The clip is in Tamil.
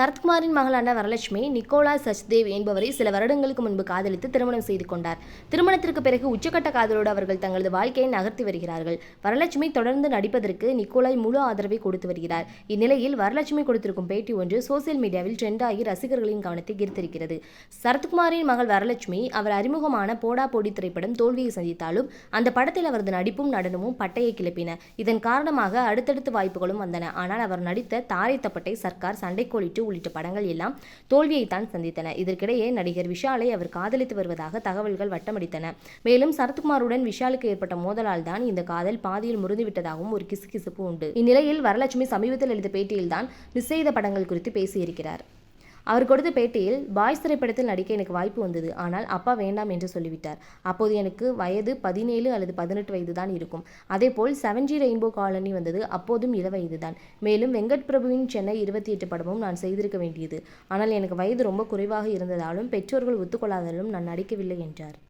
சரத்குமாரின் மகளான வரலட்சுமி நிக்கோலா சச்தேவ் என்பவரை சில வருடங்களுக்கு முன்பு காதலித்து திருமணம் செய்து கொண்டார். திருமணத்திற்கு பிறகு உச்சக்கட்ட காதலோடு அவர்கள் தங்களது வாழ்க்கையை நகர்த்தி வருகிறார்கள். வரலட்சுமி தொடர்ந்து நடிப்பதற்கு நிக்கோலாய் முழு ஆதரவை கொடுத்து வருகிறார். இந்நிலையில் வரலட்சுமி கொடுத்திருக்கும் பேட்டி ஒன்று சோசியல் மீடியாவில் ட்ரெண்ட் ஆகி ரசிகர்களின் கவனத்தை ஈர்த்திருக்கிறது. சரத்குமாரின் மகள் வரலட்சுமி அவர் அறிமுகமான போடா போடி திரைப்படம் தோல்வியை சந்தித்தாலும் அந்த படத்தில் அவரது நடிப்பும் நடனமும் பட்டையை கிளப்பின. இதன் காரணமாக அடுத்தடுத்து வாய்ப்புகளும் வந்தன. ஆனால் அவர் நடித்த தாரை தப்பட்டை, சர்க்கார், சண்டைக்கோழிட்டு உள்ளிட்ட படங்கள் எல்லாம் தோல்வியைத்தான் சந்தித்தன. இதற்கிடையே நடிகர் விஷாலை அவர் காதலித்து வருவதாக தகவல்கள் வட்டமடித்தன. மேலும் சரத்குமாருடன் விஷாலுக்கு ஏற்பட்ட மோதலால் தான் இந்த காதல் பாதியில் முறிந்துவிட்டதாகவும் ஒரு கிசுகிசுப்பு உண்டு. இந்நிலையில் வரலட்சுமி சமீபத்தில் அளித்த பேட்டியில்தான் மிஸ் செய்த படங்கள் குறித்து பேசியிருக்கிறார். அவர் கொடுத்த பேட்டியில், பாய்ஸ் திரைப்படத்தில் நடிக்க எனக்கு வாய்ப்பு வந்தது. ஆனால் அப்பா வேண்டாம் என்று சொல்லிவிட்டார். அப்போது எனக்கு வயது 17 அல்லது 18 வயது தான் இருக்கும். அதேபோல் 7G ரெயின்போ காலனி வந்தது. அப்போதும் இளவயதுதான். மேலும் வெங்கட் பிரபுவின் சென்னை 28 படமும் நான் செய்திருக்க வேண்டியது. ஆனால் எனக்கு வயது ரொம்ப குறைவாக இருந்ததாலும் பெற்றோர்கள் ஒத்துக்கொள்ளாததாலும் நான் நடிக்கவில்லை என்றார்.